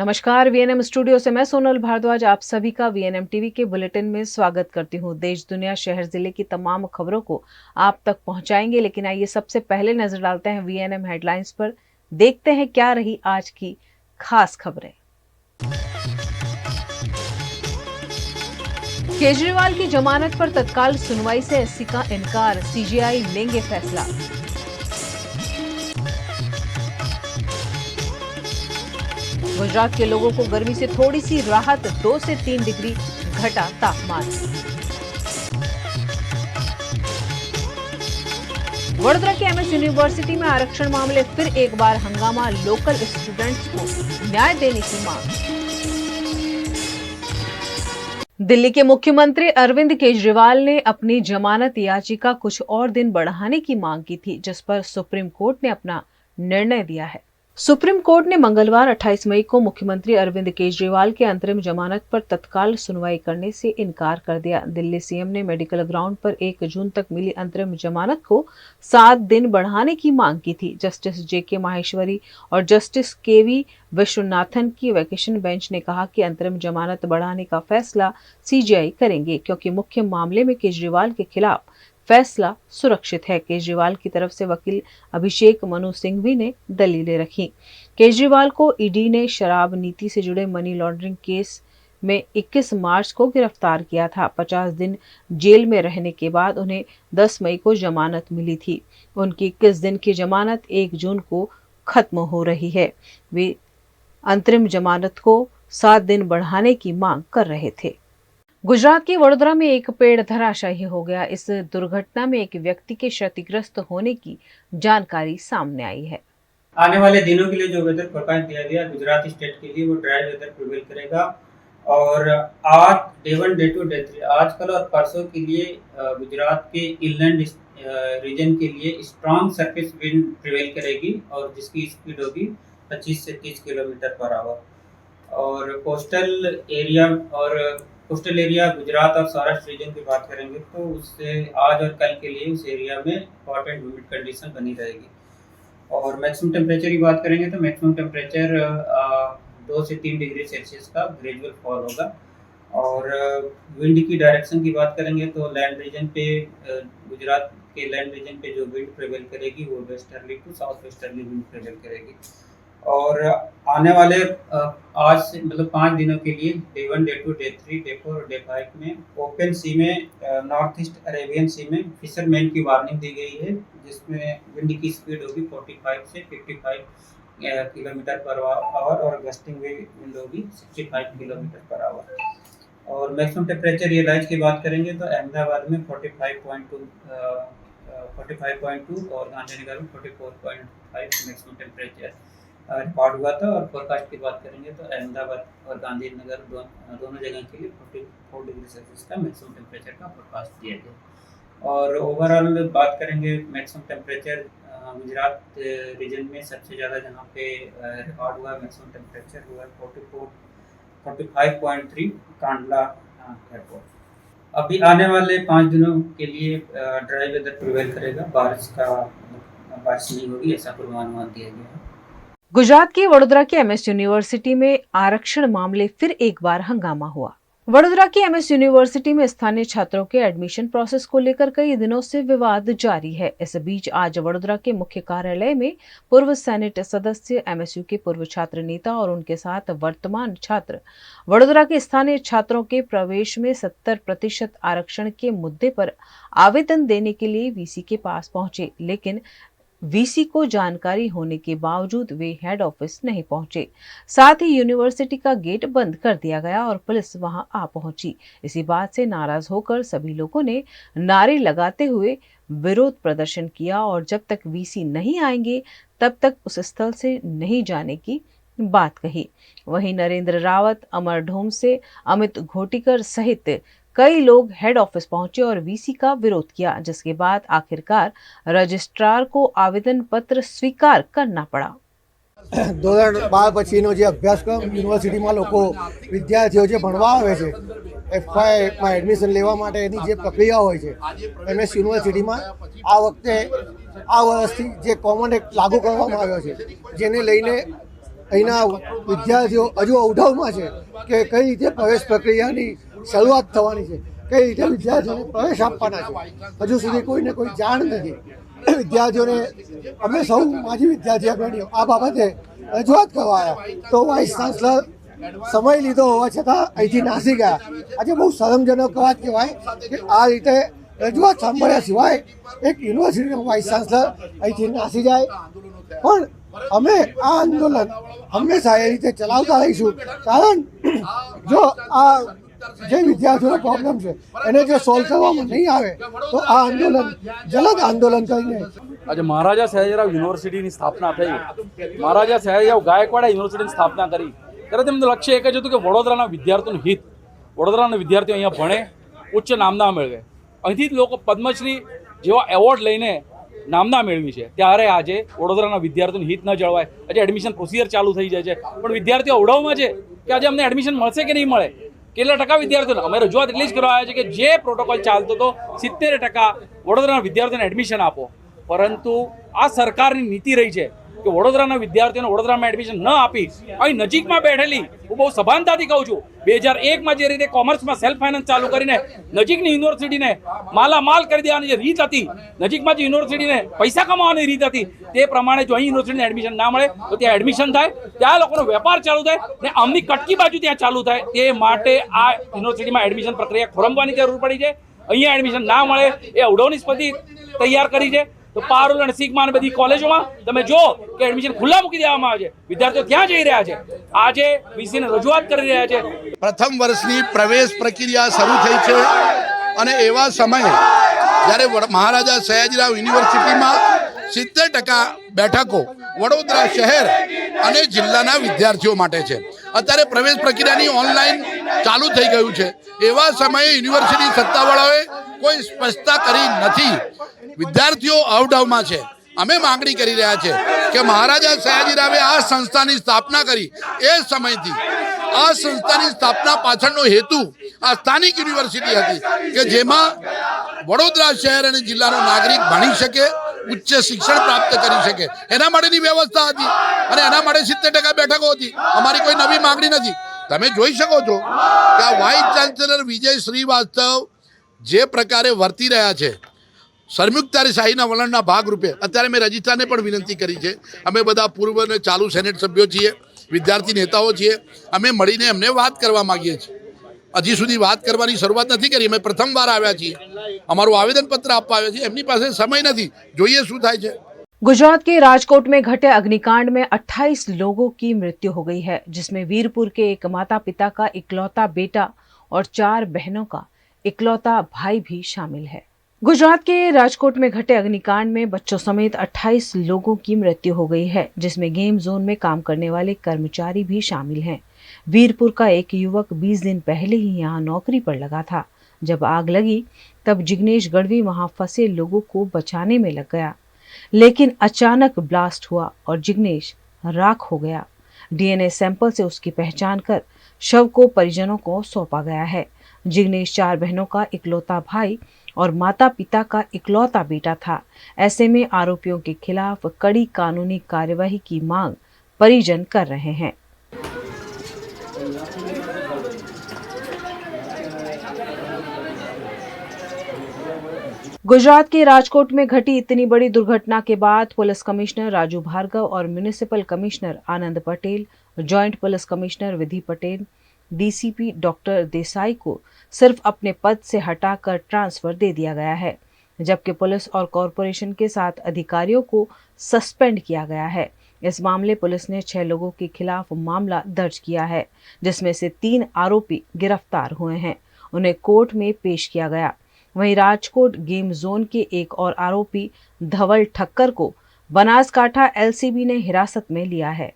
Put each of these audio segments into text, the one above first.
नमस्कार। VNM studio से मैं सोनल भारद्वाज आप सभी का वीएनएम टीवी के बुलेटिन में स्वागत करती हूँ। देश दुनिया शहर जिले की तमाम खबरों को आप तक पहुंचाएंगे, लेकिन आइए सबसे पहले नजर डालते हैं वीएनएम हेडलाइंस पर। देखते हैं क्या रही आज की खास खबरें। केजरीवाल की जमानत पर तत्काल सुनवाई से एससी का इनकार, सीजीआई लेंगे फैसला। गुजरात के लोगों को गर्मी से थोड़ी सी राहत, 2 से 3 डिग्री घटा तापमान। वडोदरा के एमएस यूनिवर्सिटी में आरक्षण मामले फिर एक बार हंगामा, लोकल स्टूडेंट्स को न्याय देने की मांग। दिल्ली के मुख्यमंत्री अरविंद केजरीवाल ने अपनी जमानत याचिका कुछ और दिन बढ़ाने की मांग की थी, जिस पर सुप्रीम कोर्ट ने अपना निर्णय दिया है। सुप्रीम कोर्ट ने मंगलवार 28 मई को मुख्यमंत्री अरविंद केजरीवाल के अंतरिम जमानत पर तत्काल सुनवाई करने से इनकार कर दिया। दिल्ली सीएम ने मेडिकल ग्राउंड पर 1 जून तक मिली अंतरिम जमानत को 7 दिन बढ़ाने की मांग की थी। जस्टिस जेके माहेश्वरी और जस्टिस केवी विश्वनाथन की वेकेशन बेंच ने कहा कि अंतरिम जमानत बढ़ाने का फैसला सीजीआई करेंगे, क्योंकि मुख्य मामले में केजरीवाल के खिलाफ फैसला सुरक्षित है। केजरीवाल की तरफ से वकील अभिषेक मनु सिंघवी ने दलीलें रखी। केजरीवाल को ईडी ने शराब नीति से जुड़े मनी लॉन्ड्रिंग केस में 21 मार्च को गिरफ्तार किया था। 50 दिन जेल में रहने के बाद उन्हें 10 मई को जमानत मिली थी। उनकी 21 दिन की जमानत 1 जून को खत्म हो रही है। वे अंतरिम जमानत को 7 दिन बढ़ाने की मांग कर रहे थे। गुजरात के वडोदरा में एक पेड़ धराशायी हो गया। इस दुर्घटना में एक व्यक्ति के क्षतिग्रस्त होने की जानकारी सामने आई है। आने वाले दिनों के लिए जो वेदर फोरकास्ट दिया गया गुजरात स्टेट के लिए, वो ड्राई वेदर प्रिवेल करेगा। और आज डे 1, डे 2, डे 3 आज कल और परसों के लिए गुजरात के इनलैंड रीजन के लिए स्ट्रॉन्ग सरफेस विंड प्रिवेल करेगी, और जिसकी स्पीड होगी 25 से 30 किलोमीटर पर आवर। और कोस्टल एरिया गुजरात और सौराष्ट्र रीजन की बात करेंगे तो उससे आज और कल के लिए उस एरिया में हॉट एंड ह्यूमिड कंडीशन बनी रहेगी। और मैक्सिमम टेम्परेचर की बात करेंगे तो मैक्सिमम टेम्परेचर 2 से 3 डिग्री सेल्सियस का ग्रेजुअल फॉल होगा। और विंड की डायरेक्शन की बात करेंगे तो लैंड रीजन पे गुजरात के लैंड रीजन पे जो विंड प्रेवेल करेगी वो westerly to south westerly wind prevail करेगी। और आने वाले आज से मतलब 5 दिनों के लिए डे 1, डे 2, डे 3, डे 4 और डे 5 में ओपन सी में नॉर्थ ईस्ट अरेबियन सी में फिशरमैन की वार्निंग दी गई है, जिसमें विंड की स्पीड होगी 45 से 55 किलोमीटर पर आवर और गस्टिंग विंड होगी 65 किलोमीटर पर आवर। और मैक्सिमम टेम्परेचर रियलाइज की बात करेंगे तो अहमदाबाद में 45.2 और गांधीनगर में 44.5 मैक्सिमम टेम्परेचर रिकॉर्ड हुआ था। और फोरकास्ट की बात करेंगे तो अहमदाबाद और गांधीनगर दोनों जगह के लिए 44 डिग्री सेल्सियस का मैक्सिमम टेम्परेचर का फोरकास्ट दिया गया। और ओवरऑल बात करेंगे मैक्सिमम टेम्परेचर गुजरात रीजन में सबसे ज़्यादा जहाँ पे रिकॉर्ड हुआ मैक्सिमम टेम्परेचर हुआ 45.3 कांडला एयरपोर्ट। अभी आने वाले 5 दिनों के लिए ड्राई वेदर प्रिवेल करेगा, बारिश नहीं होगी, ऐसा पूर्वानुमान दिया गया है। गुजरात के वडोदरा के एमएस यूनिवर्सिटी में आरक्षण मामले फिर एक बार हंगामा हुआ। वडोदरा की एमएस यूनिवर्सिटी में स्थानीय छात्रों के एडमिशन प्रोसेस को लेकर कई दिनों से विवाद जारी है। इस बीच आज वडोदरा के मुख्य कार्यालय में पूर्व सेनेट सदस्य, एमएसयू के पूर्व छात्र नेता और उनके साथ वर्तमान छात्र वडोदरा के स्थानीय छात्रों के प्रवेश में 70% आरक्षण के मुद्दे पर आवेदन देने के लिए वीसी के पास पहुंचे, लेकिन वीसी को जानकारी होने के बावजूद वे हेड ऑफिस नहीं पहुंचे। साथ ही यूनिवर्सिटी का गेट बंद कर दिया गया और पुलिस वहां आ पहुंची। इसी बात से नाराज होकर सभी लोगों ने नारे लगाते हुए विरोध प्रदर्शन किया और जब तक वीसी नहीं आएंगे तब तक उस स्थल से नहीं जाने की बात कही। वहीं नरेंद्र रावत, अमर ढोम से अमित घोटीकर सहित कई लोग हेड ऑफिस पहुंचे और वीसी का विरोध किया, जिसके बाद आखिरकार रजिस्ट्रार को आवेदन पत्र स्वीकार करना पड़ा। 2012 પછીનો જે અભ્યાસક્રમ યુનિવર્સિટીમાં લોકો વિદ્યાર્થીઓ જે ભણવા આવે છે એફવાયમાં એડમિશન લેવા માટેની જે પ્રક્રિયા હોય છે એમએસ યુનિવર્સિટીમાં આ વખતે આ વર્ષથી જે કોમન એક્ટ લાગુ કરવામાં આવ્યો છે જેને લઈને અહીંના વિદ્યાર્થીઓ હજુ અવઢવમાં છે કે કઈ રીતે પ્રવેશ પ્રક્રિયાની શરૂઆત થવાની છે, કઈ રીતે વિદ્યાર્થીઓને પ્રવેશ આપવાના છે, હજુ સુધી કોઈને કોઈ જાણ નથી. વિદ્યાર્થીઓને અમે સૌ માજી વિદ્યાર્થી અગ્રણીઓ આ બાબતે રજૂઆત કરવા આવ્યા તો વાઇસ ચાન્સલર સમય લીધો હોવા છતાં અહીંથી નાસી ગયા. આજે બહુ શરમજનક વાત કહેવાય કે આ રીતે રજૂઆત સાંભળ્યા સિવાય એક યુનિવર્સિટીનો વાઇસ ચાન્સલર અહીંથી નાસી જાય. પણ અમે આ આંદોલન હંમેશા એ રીતે ચલાવતા રહીશું, કારણ જો આ જે વિદ્યાર્થીઓનો પ્રોબ્લેમ છે એને જો સોલ્વ કરવામાં નહીં આવે તો આ આંદોલન જલદ આંદોલન કરીને આજે મહારાજા સયાજીરાવ યુનિવર્સિટીની સ્થાપના થઈ. મહારાજા સયાજીરાવ ગાયકવાડે યુનિવર્સિટીની સ્થાપના કરી ત્યારે તેમનું લક્ષ્ય એક જ હતું કે વડોદરાના વિદ્યાર્થીઓનું હિત, વડોદરાના વિદ્યાર્થીઓ અહીંયા ભણે, ઉચ્ચ નામના મેળવે. અહીંથી જ લોકો પદ્મશ્રી જેવા એવોર્ડ લઈને નામના મેળવી છે. ત્યારે આજે વડોદરાના વિદ્યાર્થીઓનું હિત ન જળવાય, આજે એડમિશન પ્રોસિજર ચાલુ થઈ જાય છે, પણ વિદ્યાર્થીઓ અવડાવમાં છે કે આજે અમને એડમિશન મળશે કે નહીં મળે. કેટલા ટકા વિદ્યાર્થીઓને અમે રજૂઆત એટલી જ કરવા આવ્યા છે કે જે પ્રોટોકોલ ચાલતો હતો 70% વડોદરાના વિદ્યાર્થીઓને એડમિશન આપો, પરંતુ આ સરકારની નીતિ રહી છે કે વડોદરાના વિદ્યાર્થીઓને વડોદરામાં એડમિશન ન આપી અહીં નજીકમાં બેઠેલી, હું બહુ સભાનતાથી કહું છું, 2001માં જે રીતે કોમર્સમાં સેલ્ફ ફાઇનાન્સ ચાલુ કરીને નજીકની યુનિવર્સિટીને માલામાલ કરી દેવાની જે રીત હતી, નજીકમાં જે યુનિવર્સિટીને પૈસા કમાવાની રીત હતી, તે પ્રમાણે જો અહીં યુનિવર્સિટીને એડમિશન ના મળે તો ત્યાં એડમિશન થાય, ત્યાં લોકોનો વેપાર ચાલુ થાય ને આમની કટકી બાજુ ત્યાં ચાલુ થાય. તે માટે આ યુનિવર્સિટીમાં એડમિશન પ્રક્રિયા ખોરંભવાની જરૂર પડી છે. અહીંયા એડમિશન ના મળે એ અવઢવની સ્પતિ તૈયાર કરી છે. તો પારુલ અને સિગ્મા અને બધી કોલેજોમાં તમે જો કે એડમિશન ખુલ્લા મૂકી દેવામાં આવે છે, વિદ્યાર્થીઓ ત્યાં જઈ રહ્યા છે. આજે વીસીને રજૂઆત કરી રહ્યા છે. પ્રથમ વર્ષની પ્રવેશ પ્રક્રિયા શરૂ થઈ છે અને એવા સમયે જ્યારે મહારાજા સયાજીરાવ યુનિવર્સિટીમાં 70% બેઠકો વડોદરા શહેર અને જિલ્લાના વિદ્યાર્થીઓ માટે છે. અત્યારે પ્રવેશ પ્રક્રિયાની ઓનલાઈન ચાલુ થઈ ગયું છે. એવા સમયે યુનિવર્સિટી સત્તાવાળાઓએ કોઈ સ્પષ્ટતા કરી નથી. વિદ્યાર્થીઓ અવઢવમાં છે. અમે માંગણી કરી રહ્યા છે કે મહારાજા સયાજીરાવે આ સંસ્થાની સ્થાપના કરી એ સમયથી આ સંસ્થાની સ્થાપના પાછળનો હેતુ આ સ્થાનિક યુનિવર્સિટી હતી કે જેમાં વડોદરા શહેર અને જિલ્લાનો નાગરિક ભણી શકે, ઉચ્ચ શિક્ષણ પ્રાપ્ત કરી શકે, એના માટેની વ્યવસ્થા હતી અને એના માટે 70% બેઠકો હતી. અમારી કોઈ નવી માંગણી નથી. તમે જોઈ શકો છો કે આ વાઇસ ચાન્સેલર વિજય શ્રીવાસ્તવ જે પ્રકારે વર્તી રહ્યા છે, સરમુખત્યારશાહીના વલણના ભાગરૂપે અત્યારે મેં રજિસ્ટ્રારને પણ વિનંતી કરી છે. અમે બધા પૂર્વ અને ચાલુ સેનેટ સભ્યો છીએ, વિદ્યાર્થી નેતાઓ છીએ. અમે મળીને એમને વાત કરવા માગીએ છીએ. હજી સુધી વાત કરવાની શરૂઆત નથી કરી. અમે પ્રથમવાર આવ્યા છીએ, અમારું આવેદનપત્ર આપવા આવ્યા છીએ. એમની પાસે સમય નથી, જોઈએ શું થાય છે. गुजरात के राजकोट में घटे अग्निकांड में 28 लोगों की मृत्यु हो गई है, जिसमें वीरपुर के एक माता पिता का इकलौता बेटा और 4 बहनों का इकलौता भाई भी शामिल है. गुजरात के राजकोट में घटे अग्निकांड में बच्चों समेत 28 लोगों की मृत्यु हो गई है, जिसमें गेम जोन में काम करने वाले कर्मचारी भी शामिल हैं. वीरपुर का एक युवक 20 दिन पहले ही यहाँ नौकरी पर लगा था. जब आग लगी तब जिग्नेश गढ़वी वहां फंसे लोगों को बचाने में लग गया, लेकिन अचानक ब्लास्ट हुआ और जिग्नेश राख हो गया. डीएनए सैंपल से उसकी पहचान कर शव को परिजनों को सौंपा गया है. जिग्नेश 4 बहनों का इकलौता भाई और माता पिता का इकलौता बेटा था. ऐसे में आरोपियों के खिलाफ कड़ी कानूनी कार्यवाही की मांग परिजन कर रहे हैं. गुजरात के राजकोट में घटी इतनी बड़ी दुर्घटना के बाद पुलिस कमिश्नर राजू भार्गव और म्युनिसिपल कमिश्नर आनंद पटेल, जॉइंट पुलिस कमिश्नर विधि पटेल, डीसीपी डॉक्टर देसाई को सिर्फ अपने पद से हटाकर ट्रांसफर दे दिया गया है, जबकि पुलिस और कॉरपोरेशन के 7 अधिकारियों को सस्पेंड किया गया है. इस मामले पुलिस ने 6 लोगों के खिलाफ मामला दर्ज किया है, जिसमें से 3 आरोपी गिरफ्तार हुए हैं. उन्हें कोर्ट में पेश किया गया. वहीं राजकोट गेम जोन के एक और आरोपी धवल ठक्कर को बनासकांठा एलसीबी ने हिरासत में लिया है.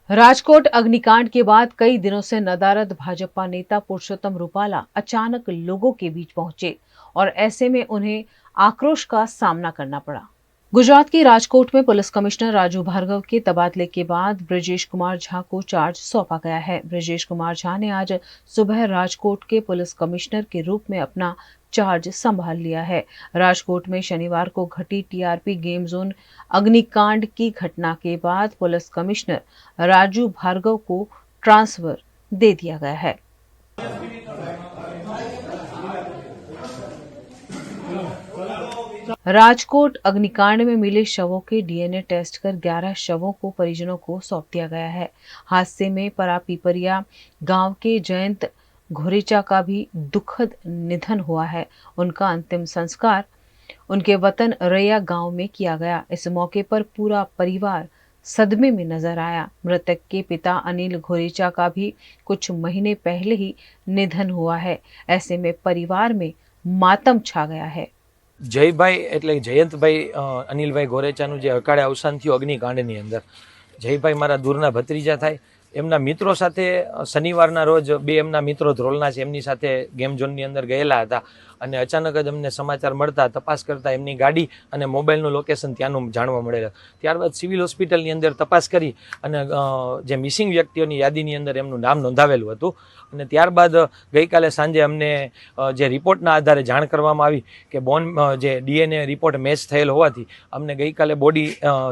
राजकोट अग्निकांड के बाद कई दिनों से नदारद भाजपा नेता पुरुषोत्तम रूपाला अचानक लोगों के बीच पहुंचे और ऐसे में उन्हें आक्रोश का सामना करना पड़ा. गुजरात के राजकोट में पुलिस कमिश्नर राजू भार्गव के तबादले के बाद ब्रजेश कुमार झा को चार्ज सौंपा गया है. ब्रजेश कुमार झा ने आज सुबह राजकोट के पुलिस कमिश्नर के रूप में अपना चार्ज संभाल लिया है। राजकोट में शनिवार को घटी टीआरपी गेम जोन अग्निकांड की घटना के बाद पुलिस कमिश्नर राजू भार्गव को ट्रांसफर दे दिया गया है। राजकोट अग्निकांड में मिले शवों के डीएनए टेस्ट कर 11 शवों को परिजनों को सौंप दिया गया है। हादसे में परापीपरिया गांव के जयंत घोरेचा का भी दुखद निधन हुआ है। उनका अंतिम संस्कार उनके वतन रैया गांव में किया गया। इस मौके पर पूरा परिवार सदमे में नजर आया। मृतक के पिता अनिल घोरेचा का भी कुछ महीने पहले ही निधन हुआ है। ऐसे में परिवार में मातम छा गया है। જયભાઈ એટલે જયંતભાઈ અનિલભાઈ ગોરેચાનું જે અકાળે અવસાન થયું અગ્નિકાંડની અંદર, જયભાઈ મારા દૂરના ભત્રીજા થાય. એમના મિત્રો સાથે શનિવારના રોજ બે એમના મિત્રો ધ્રોલના છે એમની સાથે ગેમ ઝોનની અંદર ગયેલા હતા અને અચાનક જ અમને સમાચાર મળતા તપાસ કરતા એમની ગાડી અને મોબાઈલનું લોકેશન ત્યાંનું જાણવા મળેલું. ત્યારબાદ સિવિલ હોસ્પિટલની અંદર તપાસ કરી અને જે મિસિંગ વ્યક્તિઓની યાદીની અંદર એમનું નામ નોંધાવેલું હતું અને ત્યારબાદ ગઈકાલે સાંજે અમને જે રિપોર્ટના આધારે જાણ કરવામાં આવી કે જે ડીએનએ રિપોર્ટ મેચ થયેલ હોવાથી અમને ગઈકાલે બોડી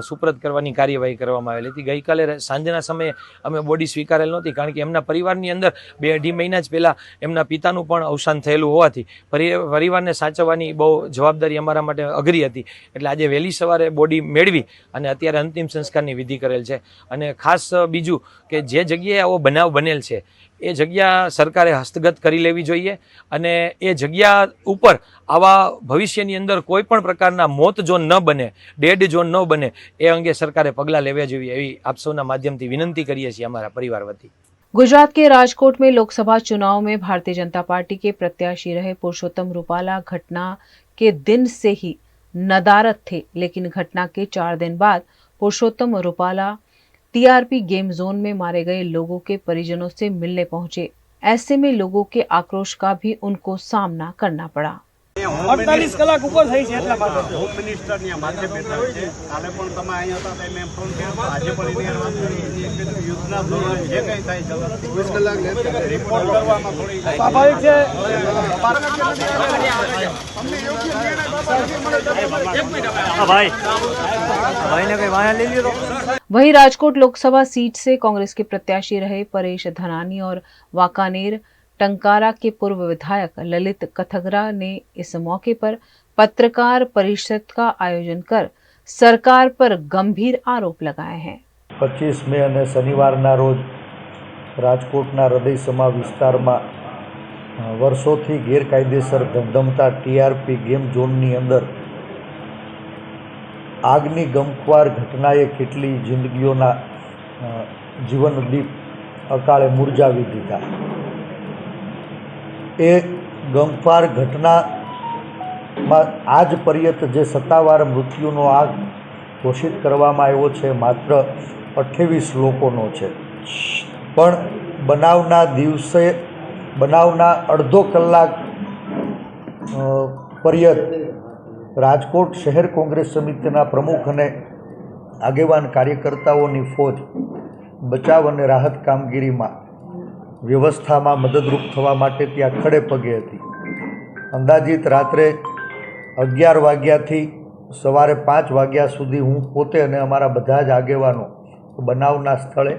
સુપ્રત કરવાની કાર્યવાહી કરવામાં આવેલી હતી. ગઈકાલે સાંજના સમયે અમે બોડી સ્વીકારેલ નહોતી કારણ કે એમના પરિવારની અંદર 2-2.5 મહિના જ પહેલાં એમના પિતાનું પણ અવસાન થયેલું હોવાથી પરિવારને સાચવવાની બહુ જવાબદારી અમારા માટે અઘરી હતી. એટલે આજે વહેલી સવારે બોડી મેળવી અને અત્યારે અંતિમ સંસ્કારની વિધિ કરેલ છે. અને ખાસ બીજું કે જે જગ્યાએ આવો બનાવ બનેલ છે એ જગ્યા સરકારે હસ્તગત કરી લેવી જોઈએ અને એ જગ્યા ઉપર આવા ભવિષ્યની અંદર કોઈ પણ પ્રકારના મોત ઝોન ન બને, ડેડ ઝોન ન બને એ અંગે સરકારે પગલાં લેવા જોઈએ એવી આપ સૌના માધ્યમથી વિનંતી કરીએ છીએ हमारा परिवार वती। गुजरात के राजकोट में लोकसभा चुनाव में भारतीय जनता पार्टी के प्रत्याशी रहे पुरुषोत्तम रूपाला घटना के दिन से ही नदारद थे, लेकिन घटना के 4 दिन बाद पुरुषोत्तम रूपाला टीआरपी गेम जोन में मारे गए लोगों के परिजनों से मिलने पहुंचे। ऐसे में लोगों के आक्रोश का भी उनको सामना करना पड़ा। 48 કલાક ઉપર થઈ છે એટલા માટે હોમ મિનિસ્ટર ની માથે બેઠા છે. કાલે પણ તમે અહીંયા હતા તો મેં ફોન કર્યો, આજે પણ એને વાત કરી કે યુદ્ધના ધોરણે જે કંઈ થાય છે 20 કલાક લે રિપોર્ટ કરવામાં થોડી સ્વાભાવિક છે. वहीं राजकोट लोकसभा सीट से कांग्रेस के प्रत्याशी रहे परेश धनानी और वाकानेर टंकारा के पूर्व विधायक ललित कथगरा ने इस मौके पर पत्रकार परिषद का आयोजन कर सरकार पर गंभीर आरोप लगाए हैं। 25 મે અને શનિવારના રોજ રાજકોટના હૃદયસમા વિસ્તારમાં વર્ષોથી ગેરકાયદેસર ધમધમતા ટીઆરપી ગેમ ઝોનની અંદર આગની ગમખ્વાર ઘટનાએ કેટલી જિંદગીઓના જીવનદીપ અકાળે મુરઝાવી દીધા. એ ગમખ્વાર ઘટનામાં આજ પર્યંત જે સત્તાવાર મૃત્યુનો આંક ઘોષિત કરવામાં આવ્યો છે માત્ર 28 લોકોનો છે. પણ બનાવના અડધો કલાક પર્યંત રાજકોટ શહેર કોંગ્રેસ સમિતિના પ્રમુખ અને આગેવાન કાર્યકર્તાઓની ફોજ બચાવ અને રાહત કામગીરીમાં વ્યવસ્થામાં મદદરૂપ થવા માટે ત્યાં ખડે પગે હતી. અંદાજિત રાત્રે 11 વાગ્યાથી સવારે 5 વાગ્યા સુધી હું પોતે અને અમારા બધા જ આગેવાનો બનાવના સ્થળે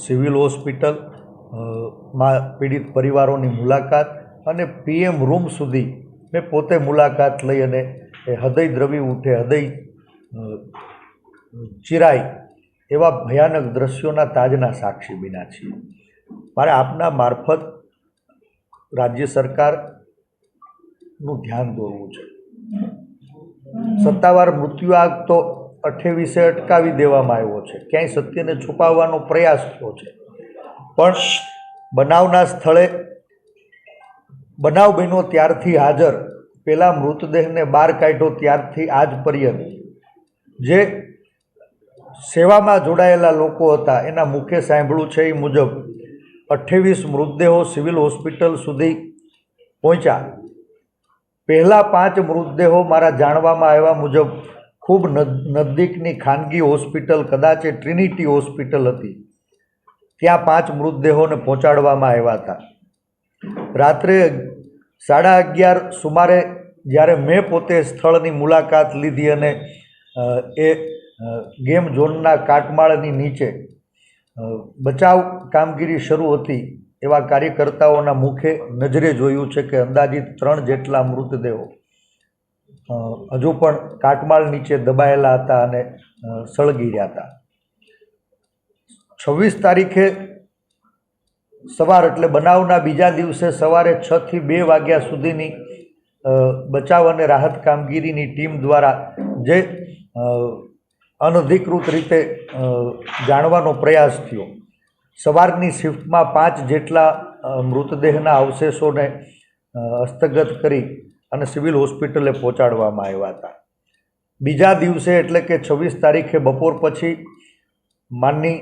સિવિલ હોસ્પિટલમાં પીડિત પરિવારોની મુલાકાત અને પીએમ રૂમ સુધી મેં પોતે મુલાકાત લઈ અને હૃદય દ્રવી ઉઠે, હૃદય ચિરાય એવા ભયાનક દ્રશ્યોના તાજના સાક્ષી બન્યા છીએ. મારે આપના મારફત રાજ્ય સરકારનું ધ્યાન દોરવું છે. સત્તાવાર મૃત્યુઆંક તો 28 અટકાવી દેવામાં આવ્યો છે, ક્યાંય સત્યને છુપાવવાનો પ્રયાસ થયો છે. પણ બનાવના સ્થળે બનાવ બન્યો ત્યારથી હાજર, પહેલાં મૃતદેહને બહાર કાઢ્યો ત્યારથી આજ પર્યંત જે સેવામાં જોડાયેલા લોકો હતા એના મુખે સાંભળ્યું છે એ મુજબ 28 મૃતદેહો સિવિલ હોસ્પિટલ સુધી પહોંચ્યા. પહેલાં 5 મૃતદેહો મારા જાણવામાં આવ્યા મુજબ ખૂબ નજીકની ખાનગી હોસ્પિટલ, કદાચ એ ટ્રિનિટી હોસ્પિટલ હતી, ત્યાં 5 મૃતદેહોને પહોંચાડવામાં આવ્યા હતા. રાત્રે 11:30 સુમારે જ્યારે મેં પોતે સ્થળની મુલાકાત લીધી અને એ ગેમ ઝોનના કાટમાળની નીચે બચાવ કામગીરી શરૂ હતી એવા કાર્યકર્તાઓના મુખે નજરે જોયું છે કે અંદાજિત 3 જેટલા મૃતદેહો હજુ પણ કાટમાળ નીચે દબાયેલા હતા અને સળગી રહ્યા હતા. 26 તારીખે સવાર એટલે બનાવના બીજા દિવસે સવારે 6 થી 2 વાગ્યા સુધીની બચાવ અને રાહત કામગીરીની ટીમ દ્વારા જે અનધિકૃત રીતે જાણવાનો પ્રયાસ થયો. સવારની શિફ્ટમાં 5 જેટલા મૃતદેહના અવશેષોને હસ્તગત કરી અને સિવિલ હોસ્પિટલે પહોંચાડવામાં આવ્યા હતા. બીજા દિવસે એટલે કે 26 તારીખે બપોર પછી માનની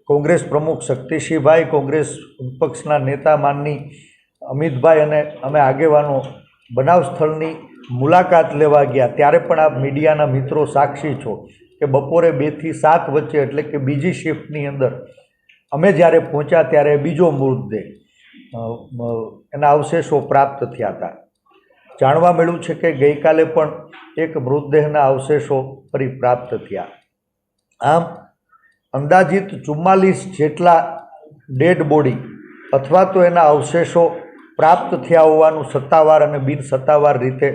કોંગ્રેસ પ્રમુખ શક્તિસિંહભાઈ, કોંગ્રેસ વિપક્ષના નેતા માનની અમિતભાઈ અને અમે આગેવાનો બનાવ સ્થળની મુલાકાત લેવા ગયા ત્યારે પણ આપ મીડિયાના મિત્રો સાક્ષી છો કે બપોરે 2 થી 7 વચ્ચે એટલે કે બીજી શિફ્ટની અંદર અમે જ્યારે પહોંચ્યા ત્યારે બીજો મૃતદેહ એના અવશેષો પ્રાપ્ત થયા હતા. જાણવા મળ્યું છે કે ગઈકાલે પણ એક મૃતદેહના અવશેષો ફરી પ્રાપ્ત થયા. આમ અંદાજિત 44 જેટલા ડેડ બોડી અથવા તો એના અવશેષો પ્રાપ્ત થયા હોવાનું સત્તાવાર અને બિન સત્તાવાર રીતે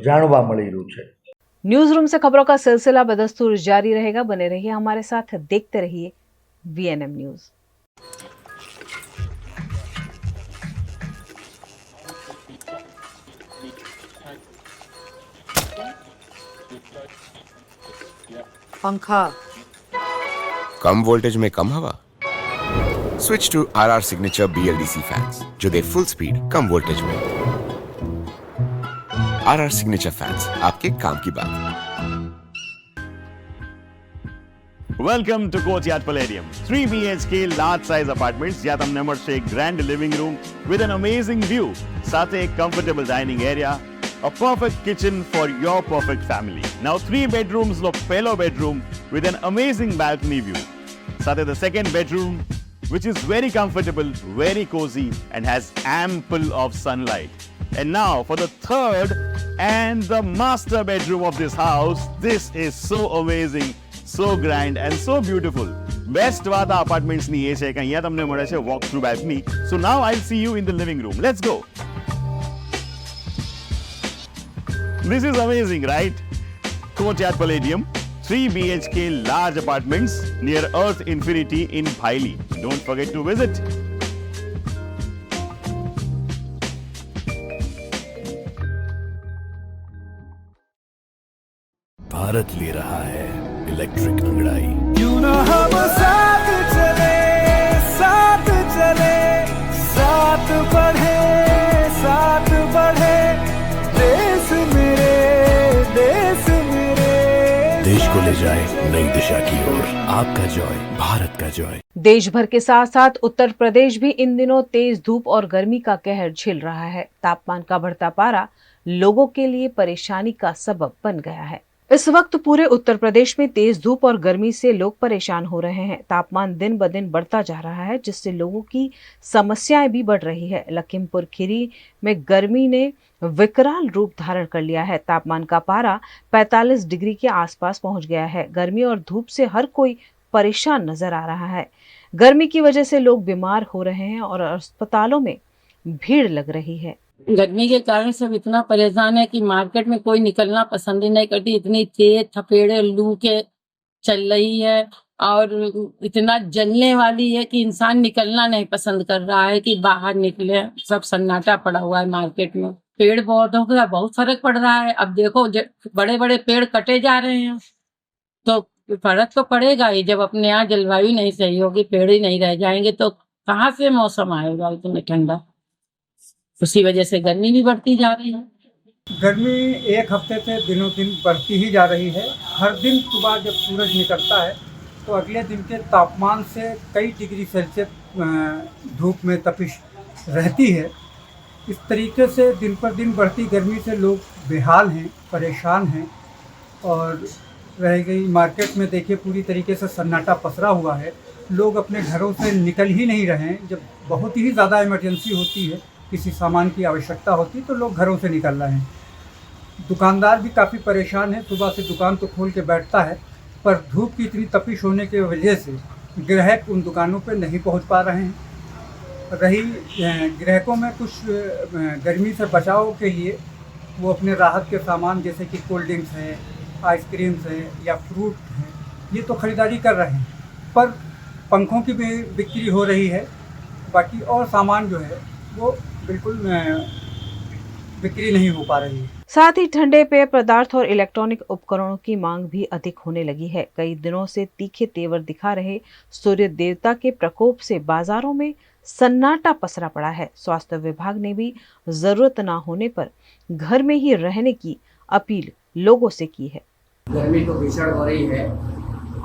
जानवा मिली रही है। न्यूज रूम से खबरों का सिलसिला बदस्तूर जारी रहेगा, बने रहिए हमारे साथ, देखते रहिए VNM न्यूज। पंखा कम वोल्टेज में कम हवा, switch to RR signature BLDC fans जो दे फुल स्पीड कम वोल्टेज में। RR सिग्नेचर फैंस, आपके काम की बात। Welcome to courtyard palladium, 3 BHK large size apartments જ્યાં તમને મળશે એક grand living room with an amazing view, સાથે એક comfortable dining area, a perfect kitchen for your perfect family. Now 3 bedrooms નો પહેલો bedroom with an amazing balcony view. સાથે the second bedroom which is very comfortable, very cozy and has ample of sunlight. And now for the third and the master bedroom of this house. This is so amazing, so grand and so beautiful. Best વાત આ apartments ની એ છે કે અહીંયા તમને મળે છે walk through balcony. So now I'll see you in the living room. Let's go. This is amazing, right? Courtyard Palladium, 3 BHK large apartments near Earth Infinity in Bhaili. Don't forget to visit. Bharat ले रहा है electric अंगड़ाई। क्यों ना हम साथ चले, साथ चले, साथ बढ़े, साथ बढ़े, देश मेरे, देश मेरे। देश को ले जाए नई दिशा की ओर, आपका जॉय, भारत का जॉय। देश भर के साथ साथ उत्तर प्रदेश भी इन दिनों तेज धूप और गर्मी का कहर झेल रहा है। तापमान का बढ़ता पारा लोगों के लिए परेशानी का सबब बन गया है। इस वक्त पूरे उत्तर प्रदेश में तेज धूप और गर्मी से लोग परेशान हो रहे हैं। तापमान दिन ब दिन बढ़ता जा रहा है, जिससे लोगों की समस्याएं भी बढ़ रही है। लखीमपुर खीरी में गर्मी ने विकराल रूप धारण कर लिया है। तापमान का पारा 45 डिग्री के आसपास पहुंच गया है। गर्मी और धूप से हर कोई परेशान नजर आ रहा है। गर्मी की वजह से लोग बीमार हो रहे हैं और अस्पतालों में भीड़ लग रही है। गर्मी के कारण सब इतना परेशान है कि मार्केट में कोई निकलना पसंद ही नहीं करती। इतनी तेज थपेड़े लू के चल रही है और इतना जलने वाली है कि इंसान निकलना नहीं पसंद कर रहा है कि बाहर निकले। सब सन्नाटा पड़ा हुआ है मार्केट में। पेड़ पौधों का बहुत फर्क पड़ रहा है। अब देखो बड़े बड़े पेड़ कटे जा रहे हैं तो फर्क तो पड़ेगा ही। जब अपने यहाँ जलवायु नहीं सही होगी, पेड़ ही नहीं रह जाएंगे तो कहाँ से मौसम आएगा इतना ठंडा। उसी वजह से गर्मी भी बढ़ती जा रही है। गर्मी एक हफ्ते से दिनों दिन बढ़ती ही जा रही है। हर दिन सुबह जब सूरज निकलता है तो अगले दिन के तापमान से कई डिग्री सेल्सियस धूप में तपिश रहती है। इस तरीके से दिन पर दिन बढ़ती गर्मी से लोग बेहाल हैं, परेशान हैं। और रह गई मार्केट में देखिए पूरी तरीके से सन्नाटा पसरा हुआ है। लोग अपने घरों से निकल ही नहीं रहे हैं। जब बहुत ही ज़्यादा इमरजेंसी होती है किसी सामान की आवश्यकता होती तो लोग घरों से निकल रहे हैं। दुकानदार भी काफ़ी परेशान है, सुबह से दुकान तो खोल के बैठता है पर धूप की इतनी तपिश होने की वजह से ग्राहक उन दुकानों पर नहीं पहुंच पा रहे हैं। रही ग्राहकों में कुछ गर्मी से बचाव के लिए वो अपने राहत के सामान जैसे कि कोल्ड ड्रिंक्स हैं, आइसक्रीम्स हैं या फ्रूट हैं, ये तो ख़रीदारी कर रहे हैं, पर पंखों की भी बिक्री हो रही है। बाकी और सामान जो है वो बिल्कुल बिक्री नहीं हो पा रही है। साथ ही ठंडे पेय पदार्थ और इलेक्ट्रॉनिक उपकरणों की मांग भी अधिक होने लगी है। कई दिनों से तीखे तेवर दिखा रहे सूर्य देवता के प्रकोप से बाजारों में सन्नाटा पसरा पड़ा है। स्वास्थ्य विभाग ने भी जरूरत न होने पर घर में ही रहने की अपील लोगों से की है। गर्मी तो भीषण हो रही है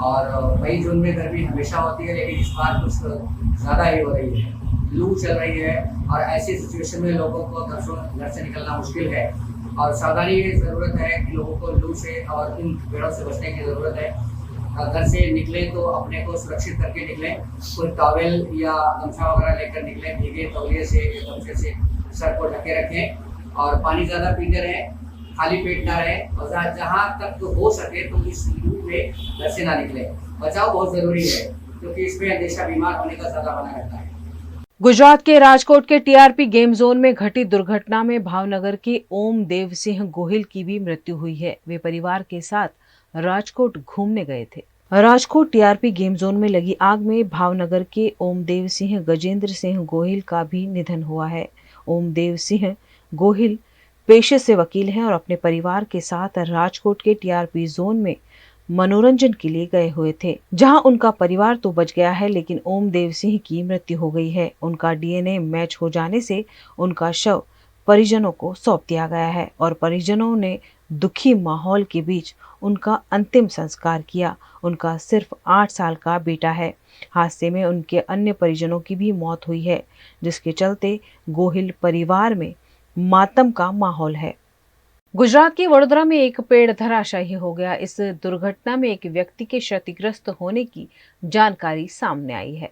और मई जून में गर्मी हमेशा होती है, लेकिन इस बार कुछ ज़्यादा ही हो रही है। लू चल रही है और ऐसी सिचुएशन में लोगों को घर से निकलना मुश्किल है और सावधानी की ज़रूरत है कि लोगों को लू से और इन पेड़ों से बचने की ज़रूरत है। घर से निकलें तो अपने को सुरक्षित करके निकलें, कोई टॉवेल या गमछा वगैरह लेकर निकलें, भीगे तौलिए से गमछे से सर को ढके रखें और पानी ज़्यादा पीते रहें, खाली पेट ना रहें और जहाँ तक तो हो सके तो इस लू में घर से ना निकलें। बचाव बहुत ज़रूरी है क्योंकि इसमें अंदेशा बीमार होने का ज़्यादा बना रहता है। गुजरात के राजकोट के टीआरपी गेम जोन में घटी दुर्घटना में भावनगर के ओम देव सिंह गोहिल की भी मृत्यु हुई है। वे परिवार के साथ राजकोट घूमने गए थे। राजकोट टीआरपी गेम जोन में लगी आग में भावनगर के ओमदेव सिंह गजेंद्र सिंह गोहिल का भी निधन हुआ है। ओमदेव सिंह गोहिल पेशे से वकील हैं और अपने परिवार के साथ राजकोट के टीआरपी जोन में मनोरंजन के लिए गए हुए थे, जहां उनका परिवार तो बच गया है लेकिन ओमदेव सिंह की मृत्यु हो गई है। उनका डीएनए मैच हो जाने से उनका शव परिजनों को सौंप दिया गया है और परिजनों ने दुखी माहौल के बीच उनका अंतिम संस्कार किया। उनका सिर्फ 8 साल का बेटा है। हादसे में उनके अन्य परिजनों की भी मौत हुई है, जिसके चलते गोहिल परिवार में मातम का माहौल है। गुजरात के वडोदरा में एक पेड़ धराशायी हो गया। इस दुर्घटना में एक व्यक्ति के क्षतिग्रस्त होने की जानकारी सामने आई है।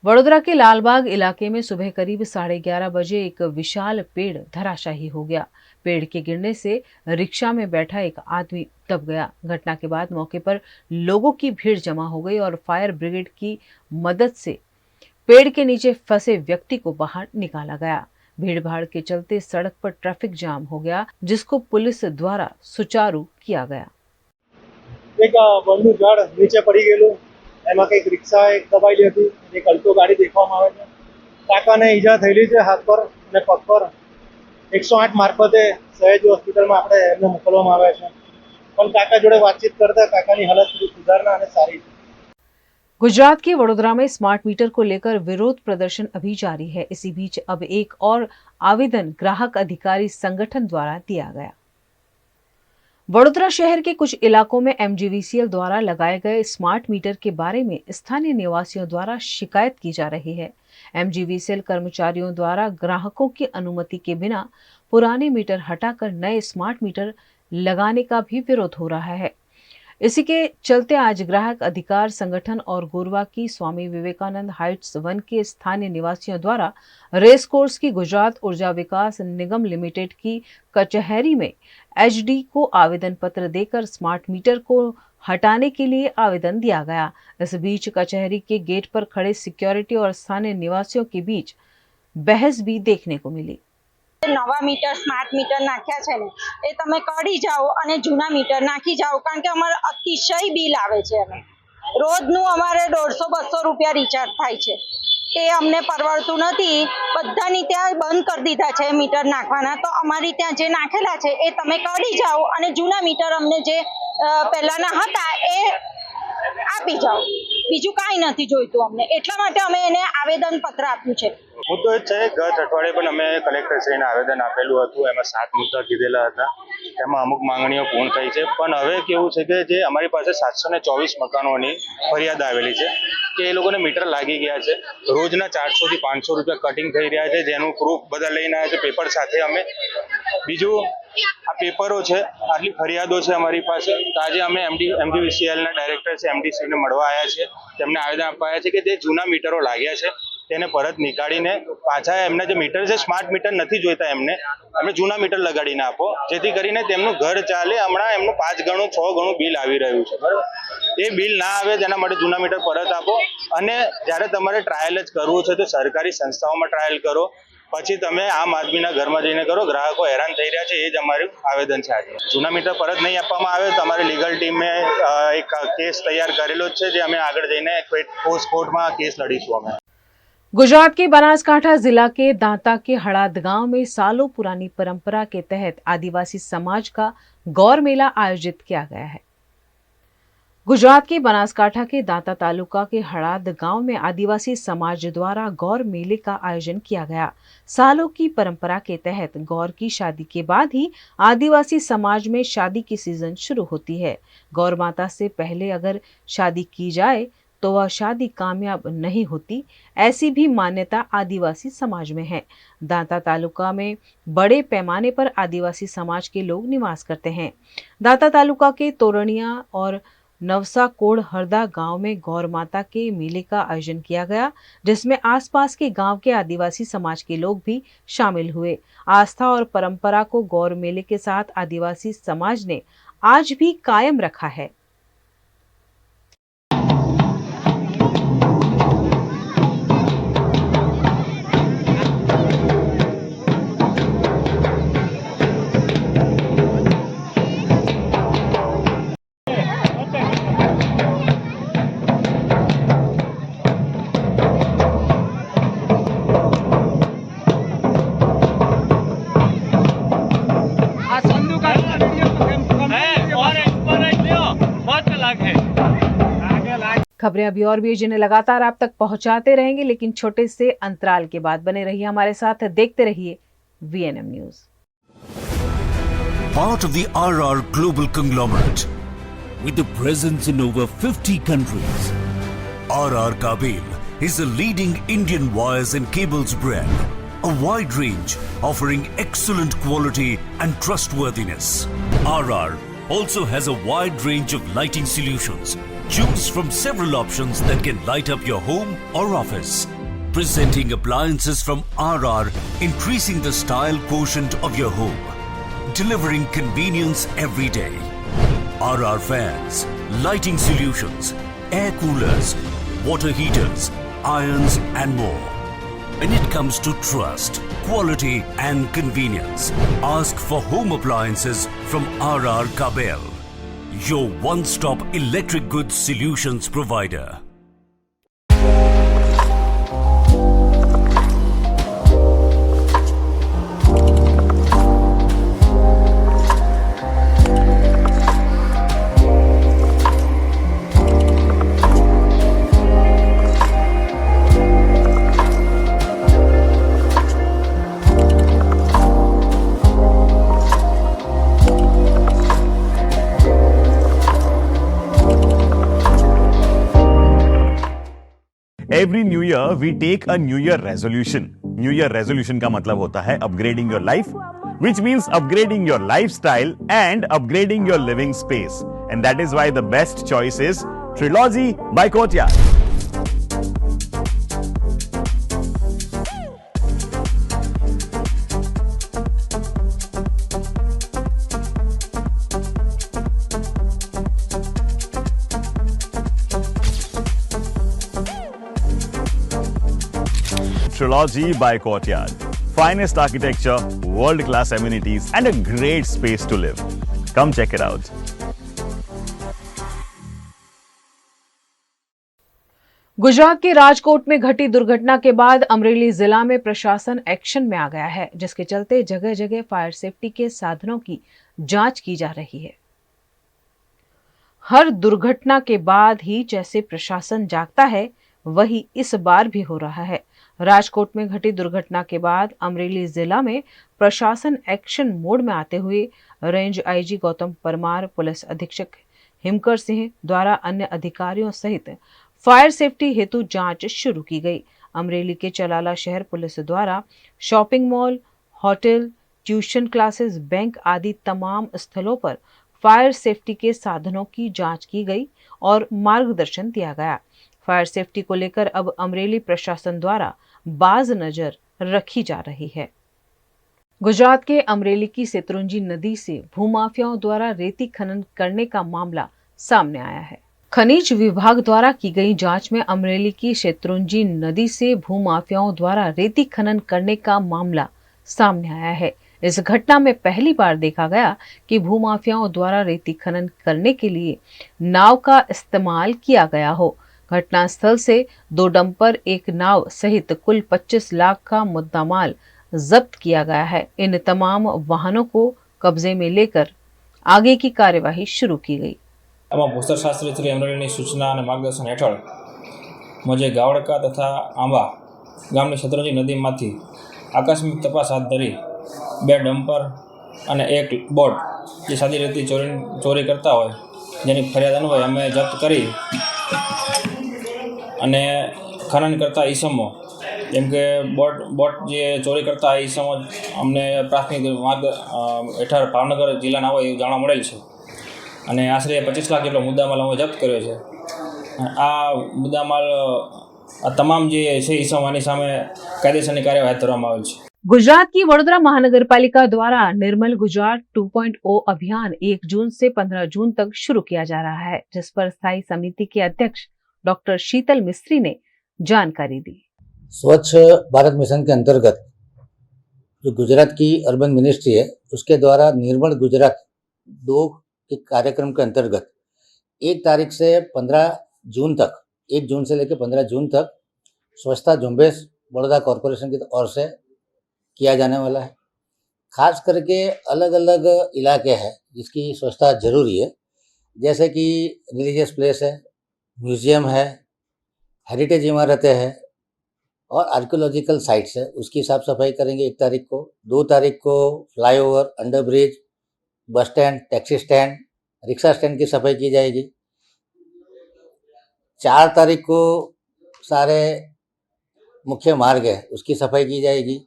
वडोदरा के लालबाग इलाके में सुबह करीब 11:30 बजे एक विशाल पेड़ धराशायी हो गया। पेड़ के गिरने से रिक्शा में बैठा एक आदमी दब गया। घटना के बाद मौके पर लोगों की भीड़ जमा हो गई और फायर ब्रिगेड की मदद से पेड़ के नीचे फंसे व्यक्ति को बाहर निकाला गया। भीड़ भाड़ के चलते सड़क पर ट्रैफिक जाम हो गया, जिसको पुलिस द्वारा सुचारू किया गया। एक વડનું ઝાડ નીચે પડી ગયેલું, એમાં કંઈક રિક્ષા એક દબાયેલી હતી, એક અલ્ટો ગાડી દેખવામાં આવે છે। કાકાને ઈજા થયેલી છે હાથ પર અને પગ પર। 108 મારફતે સહેજ હોસ્પિટલમાં આપણે એમને મોકલવામાં આવ્યા છે, પણ કાકા જોડે વાતચીત કરતા કાકાની હાલત થોડી સુધારણા અને સારી છે। गुजरात के वडोदरा में स्मार्ट मीटर को लेकर विरोध प्रदर्शन अभी जारी है। इसी बीच अब एक और आवेदन ग्राहक अधिकारी संगठन द्वारा दिया गया। वडोदरा शहर के कुछ इलाकों में एमजीवीसीएल द्वारा लगाए गए स्मार्ट मीटर के बारे में स्थानीय निवासियों द्वारा शिकायत की जा रही है। एमजीवीसीएल कर्मचारियों द्वारा ग्राहकों की अनुमति के बिना पुराने मीटर हटाकर नए स्मार्ट मीटर लगाने का भी विरोध हो रहा है। इसी के चलते आज ग्राहक अधिकार संगठन और गोरवा की स्वामी विवेकानंद हाइट्स 1 के स्थानीय निवासियों द्वारा रेस कोर्स की गुजरात ऊर्जा विकास निगम लिमिटेड की कचहरी में एचडी को आवेदन पत्र देकर स्मार्ट मीटर को हटाने के लिए आवेदन दिया गया। इस बीच कचहरी के गेट पर खड़े सिक्योरिटी और स्थानीय निवासियों के बीच बहस भी देखने को मिली। नवा मीटर स्मार्ट मीटर नाख्या छे ने ए तमे काढी जाओ अने जूना मीटर नाखी जाओ, कारण के अमारे अतिशय बिल आवे छे। अमे रोजनु अमारे 150-200 रुपया रिचार्ज थाय छे, ते अमने परवड़तुं नथी। बधानी त्यां बंध कर दीधा छे मीटर नाखवाना, तो अमारी त्यां जे नाखेला छे ए तमे काढी जाओ अने जूना मीटर अमने जे पहेलाना हता ए आपी जाओ। बीजું કાંઈ નથી જોઈતું અમને, એટલા માટે અમે એને આવેદન પત્ર આપ્યું છે। મુદ્દો એ છે ગત અઠવાડિયે પણ અમે કલેક્ટરશ્રીને આવેદન આપેલું હતું, એમાં 7 મુદ્દા કીધેલા હતા, એમાં અમુક માંગણીઓ પૂર્ણ થઈ છે। પણ હવે કેવું છે કે જે અમારી પાસે 724 મકાનોની ફરિયાદ આવેલી છે કે એ લોકોને મીટર લાગી ગયા છે, રોજના 400 થી 500 રૂપિયા કટિંગ થઈ રહ્યા છે, જેનું પ્રૂફ બધા લઈને આવ્યા છે પેપર સાથે। અમે બીજું આ પેપરો છે, આટલી ફરિયાદો છે અમારી પાસે, તો આજે અમે એમજીવીસીએલના ડાયરેક્ટર છે એમડીસીને મળવા આવ્યા છે, તેમને આવેદન આપવા આવ્યા છે કે જે જૂના મીટરો લાગ્યા છે તેને પરત નીકાળીને પાછા એમના જે મીટર છે સ્માર્ટ મીટર નથી જોઈતા એમને જૂના મીટર લગાડીને આપો, જેથી કરીને તેમનું ઘર ચાલે. હમણાં એમનું 5 ગણું 6 ગણું બિલ આવી રહ્યું છે, બરાબર. એ બિલ ના આવે તેના માટે જૂના મીટર પરત આપો. અને જ્યારે તમારે ટ્રાયલ જ કરવું છે તો સરકારી સંસ્થાઓમાં ટ્રાયલ કરો, પછી તમે આમ આદમીના ઘરમાં જઈને કરો. ગ્રાહકો હેરાન થઈ રહ્યા છે, એ જ અમારું આવેદન છે. આજે જૂના મીટર પરત નહીં આપવામાં આવે તો અમારી લીગલ ટીમે એક કેસ તૈયાર કરેલો જ છે, જે અમે આગળ જઈને કોર્ટમાં केस लड़ीશું અમે. गुजरात के बनासकांठा जिला के दांता के हड़ाद गांव में सालों पुरानी परंपरा के तहत आदिवासी समाज का गौर मेला आयोजित किया गया है। गुजरात के बनासकांठा के दांता तालुका के हड़ाद गांव में आदिवासी समाज द्वारा गौर मेले का आयोजन किया गया। सालों की परंपरा के तहत गौर की शादी के बाद ही आदिवासी समाज में शादी की सीजन शुरू होती है। गौर माता से पहले अगर शादी की जाए तो वह शादी कामयाब नहीं होती, ऐसी भी मान्यता आदिवासी समाज में है। दांता तालुका में बड़े पैमाने पर आदिवासी समाज के लोग निवास करते हैं। दांता तालुका के तोरणिया और नवसा कोड़ हरदा गांव में गौर माता के मेले का आयोजन किया गया, जिसमें आसपास के गांव के आदिवासी समाज के लोग भी शामिल हुए। आस्था और परंपरा को गौर मेले के साथ आदिवासी समाज ने आज भी कायम रखा है। खबरें अभी और भी जिन्हें लगातार आप तक पहुंचाते रहेंगे, लेकिन छोटे से अंतराल के बाद बने रहिए हमारे साथ, देखते रहिए VNM news. Part of the RR Global Conglomerate with a presence in over 50 countries, RR Kabel is a leading Indian wires and cables brand, a wide range offering excellent quality and trustworthiness. RR also has a wide range of lighting solutions. Choose from several options that can light up your home or office. Presenting appliances from RR, increasing the style quotient of your home. Delivering convenience every day. RR fans, lighting solutions, air coolers, water heaters, irons and more. When it comes to trust, quality and convenience, ask for home appliances from RR Kabel, your one-stop electric goods solutions provider. Every new year we take a new year resolution. New year resolution का मतलब होता है upgrading your life, which means upgrading your lifestyle and upgrading your living space. And that is why the best choice is Trilogy by Courtyard. Trilogy by Courtyard. Finest architecture, world-class amenities and a great space to live. Come check it out. Gujarat के राजकोट में घटी दुर्घटना के बाद अमरेली जिला में प्रशासन action में आ गया है, जिसके चलते जगह जगह फायर सेफ्टी के साधनों की जांच की जा रही है। हर दुर्घटना के बाद ही जैसे प्रशासन जागता है, वही इस बार भी हो रहा है। राजकोट में घटी दुर्घटना के बाद अमरेली जिला में प्रशासन एक्शन मोड में आते हुए range IG Gautam Parmar, police अधीक्षक हिमकर सिंह द्वारा अन्य अधिकारियों सहित फायर सेफ्टी हेतु जांच शुरू की गई। अमरेली के चलाला शहर पुलिस द्वारा shopping mall, hotel, tuition classes, bank आदि तमाम स्थलों पर फायर सेफ्टी के साधनों की जांच की गई और मार्गदर्शन दिया गया। फायर सेफ्टी को लेकर अब अमरेली प्रशासन द्वारा बाज नजर रखी जा रही है। गुजरात के अमरेली की शत्रुंजी नदी से भूमाफियाओं द्वारा रेती खनन करने का मामला सामने आया है। खनिज विभाग द्वारा की गई जांच में अमरेली की शत्रुंजी नदी से भूमाफियाओं द्वारा रेती खनन करने का मामला सामने आया है। इस घटना में पहली बार देखा गया कि भूमाफियाओं द्वारा रेती खनन करने के लिए नाव का इस्तेमाल किया गया हो। घटनास्थल से 2 डंपर, 1 नाव सहित कुल 25 लाख का मुद्दामाल जब्त किया गया है। इन तमाम वाहनों को कब्जे में लेकर आगे की कार्यवाही शुरू की गई। भूस्तर शास्त्री श्री अमरेलीની સૂચના અને માર્ગદર્શન હેઠળ મજે ગાવડકા તથા આંબા ગામની શત્રુંજી નદીમાંથી આકસ્મિક તપાસ હાથ ધરી 2 ડમ્પર અને 1 બોટ જે સાદી રેતી ચોરી કરતા હોય જેની ફરિયાદ અન્વયે અમે જપ્ત કરી અને ખનન કરતા ઈસમો જેમ કે બોટ જે ચોરી કરતા ઈસમો અમને પ્રાથમિક માર્ગ હેઠળ ભાવનગર જિલ્લાના હોય એવું જાણવા મળેલ છે અને આશરે 25 લાખ જેટલો મુદ્દામાલ અમે જપ્ત કર્યો છે। આ મુદ્દામાલ તમામ જે છે ઈસમોની સામે કાયદેસરની કાર્યવાહી હાથ ધરવામાં આવેલ છે। गुजरात की वडोदरा महानगरपालिका द्वारा निर्मल गुजरात 2.0 अभियान 1 जून से 15 जून तक शुरू किया जा रहा है, जिस पर स्थायी समिति के अध्यक्ष डॉक्टर शीतल मिस्त्री ने जानकारी दी। स्वच्छ भारत मिशन के अंतर्गत जो गुजरात की अर्बन मिनिस्ट्री है उसके द्वारा निर्मल गुजरात 2 के कार्यक्रम के अंतर्गत 1 तारीख से 15 जून तक, 1 जून से लेकर 15 जून तक स्वच्छता झुंबेश बड़ौदा कॉरपोरेशन की ओर से किया जाने वाला है। खास करके अलग अलग इलाके हैं जिसकी स्वच्छता जरूरी है, जैसे कि रिलीजियस प्लेस है, म्यूजियम है, हेरिटेज इमारतें हैं और आर्कियोलॉजिकल साइट्स है, उसकी साफ सफाई करेंगे 1 तारीख को। 2 तारीख को flyover, under bridge, bus stand, taxi stand, rickshaw stand की सफाई की जाएगी। 4 तारीख को सारे मुख्य मार्ग है उसकी सफाई की जाएगी।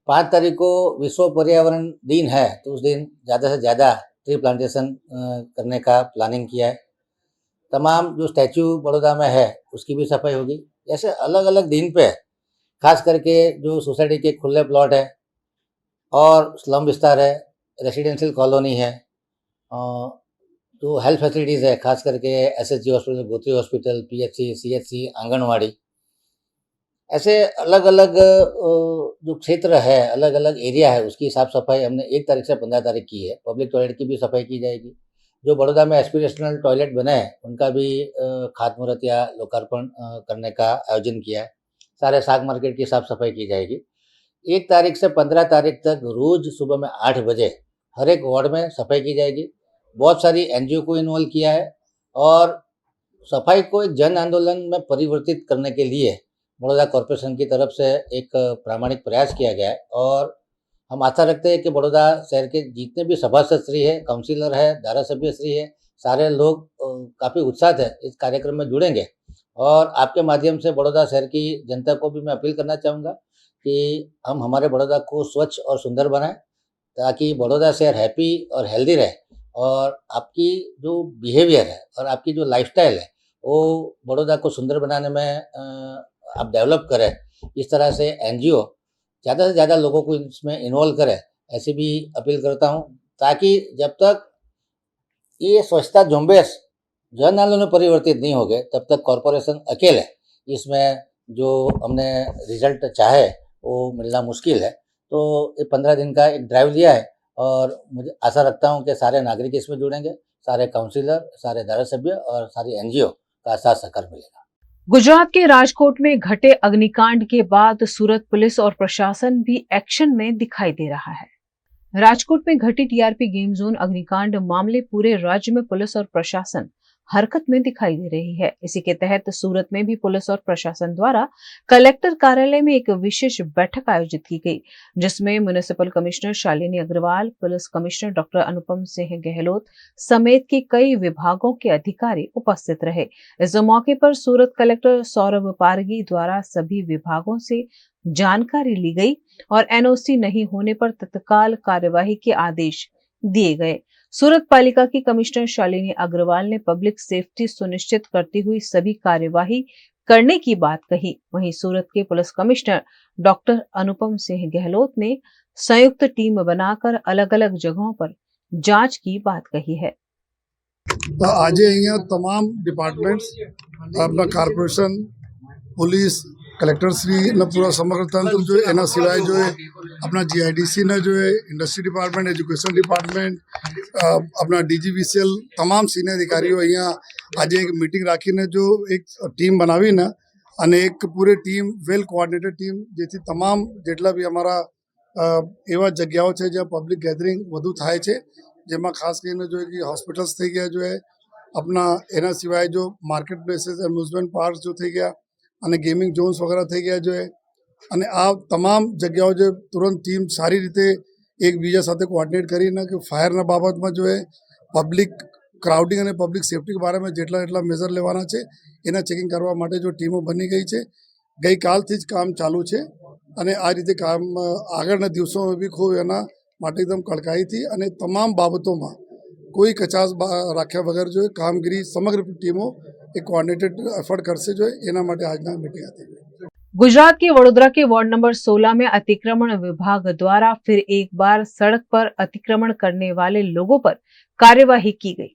5 तारीख को विश्व पर्यावरण दिन है तो उस दिन ज़्यादा से ज़्यादा ट्री प्लांटेशन करने का प्लानिंग किया है। तमाम जो स्टैचू बड़ौदा में है उसकी भी सफाई होगी। ऐसे अलग अलग दिन पे खास करके जो सोसाइटी के खुले प्लॉट है और स्लम विस्तार है, रेसिडेंशियल कॉलोनी है, जो हेल्थ फैसिलिटीज़ है खास करके SSG hospital, Gotri hospital, PHC, CHC, anganwadi, ऐसे अलग अलग जो क्षेत्र है, अलग अलग एरिया है उसकी साफ़ सफाई हमने 1 तारीख से 15 तारीख की है। पब्लिक टॉयलेट की भी सफाई की जाएगी। जो बड़ौदा में एस्पिरेशनल टॉयलेट बने हैं उनका भी खातमुहूर्त या लोकार्पण करने का आयोजन किया है। सारे साग मार्केट की साफ़ सफाई की जाएगी। 1 तारीख से 15 तारीख तक रोज़ सुबह में 8 बजे हर एक वार्ड में सफाई की जाएगी। बहुत सारी NGO को इन्वॉल्व किया है और सफाई को एक जन आंदोलन में परिवर्तित करने के लिए बड़ौदा कॉरपोरेशन की तरफ से एक प्रामाणिक प्रयास किया गया है और हम आशा रखते हैं कि बड़ौदा शहर के जितने भी सभासद श्री है, काउंसिलर है, धारासभ्य श्री है, सारे लोग काफ़ी उत्साहित है इस कार्यक्रम में जुड़ेंगे। और आपके माध्यम से बड़ौदा शहर की जनता को भी मैं अपील करना चाहूँगा कि हम हमारे बड़ौदा को स्वच्छ और सुंदर बनाएं ताकि बड़ौदा शहर हैप्पी और हेल्दी रहे और आपकी जो बिहेवियर है और आपकी जो लाइफस्टाइल है वो बड़ौदा को सुंदर बनाने में आप डेवलप करें। इस तरह से NGO ज़्यादा से ज़्यादा लोगों को इसमें इन्वॉल्व करें, ऐसी भी अपील करता हूँ ताकि जब तक ये स्वच्छता झुंबेश जन आंदोलन में परिवर्तित नहीं हो गए तब तक कॉरपोरेशन अकेले इसमें जो हमने रिजल्ट चाहे वो मिलना मुश्किल है। तो ये 15 दिन का एक ड्राइव लिया है और मुझे आशा रखता हूँ कि सारे नागरिक इसमें जुड़ेंगे, सारे काउंसिलर, सारे धारासभ्य और सारी NGO का साथ सहकार मिलेगा। गुजरात के राजकोट में घटे अग्निकांड के बाद सूरत पुलिस और प्रशासन भी एक्शन में दिखाई दे रहा है। राजकोट में घटी TRP गेम जोन अग्निकांड मामले पूरे राज्य में पुलिस और प्रशासन हरकत में दिखाई दे रही है। इसी के तहत सूरत में भी पुलिस और प्रशासन द्वारा कलेक्टर कार्यालय में एक विशेष बैठक आयोजित की गई, जिसमें municipal commissioner Shalini Agarwal, police commissioner doctor Anupam Singh Gehlot समेत के कई विभागों के अधिकारी उपस्थित रहे। इस मौके पर सूरत कलेक्टर सौरभ पारगी द्वारा सभी विभागों से जानकारी ली गई और NOC नहीं होने पर तत्काल कार्यवाही के आदेश दिए गए। सूरत पालिका की कमिश्नर शालिनी अग्रवाल ने पब्लिक सेफ्टी सुनिश्चित करती हुई सभी कार्यवाही करने की बात कही। वहीं सूरत के police commissioner doctor Anupam Singh Gehlot ने संयुक्त टीम बनाकर अलग अलग जगहों पर जांच की बात कही है। तो आज अँ तमाम डिपार्टमेंट्स अपना कॉर्पोरेशन पुलिस कलेक्टर श्री ने पूरा समग्र तंत्र जो है एना सिवाय जो है अपना GIDC ने जो है इंडस्ट्री डिपार्टमेंट एजुकेशन डिपार्टमेंट अपना DGVCL तमाम सीनियर अधिकारीओ अँ आज एक मीटिंग राखी ने जो एक टीम बनावी ने अने एक पूरी टीम वेल कोऑर्डिनेटेड टीम जेथी तमाम जेटला भी अमारा एवा जग्याओ छे ज्यां पब्लिक गैदरिंग वधु थाय छे जेमां खास करीने जो है कि हॉस्पिटल्स थई गया जो है अपना एना सिवाय जो मार्केट प्लेसेस एम्यूजमेंट पार्क जो थई गया અને ગેમિંગ ઝોન્સ વગેરે થઈ ગયા જોઈએ અને આ તમામ જગ્યાઓ જે તુરંત ટીમ સારી રીતે એકબીજા સાથે કોઓર્ડિનેટ કરીને કે ફાયરના બાબતમાં જો પબ્લિક ક્રાઉડિંગ અને પબ્લિક સેફટી બારામાં જેટલા એટલા મેજર લેવાના છે એના ચેકિંગ કરવા માટે જો ટીમો બની ગઈ છે ગઈકાલથી જ કામ ચાલુ છે અને આ રીતે કામ આગળના દિવસોમાં બી ખૂબ એના માટે એકદમ કડકાઈથી અને તમામ બાબતોમાં કોઈ કચાશ રાખ્યા વગર જો કામગીરી સમગ્ર ટીમો एक कोऑर्डिनेटेड एफर्ट करसे जो है एना माटे आज मीटिंग आती है। गुजरात के वडोदरा के वार्ड नंबर 16 में अतिक्रमण विभाग द्वारा फिर एक बार सड़क पर अतिक्रमण करने वाले लोगों पर कार्यवाही की गई।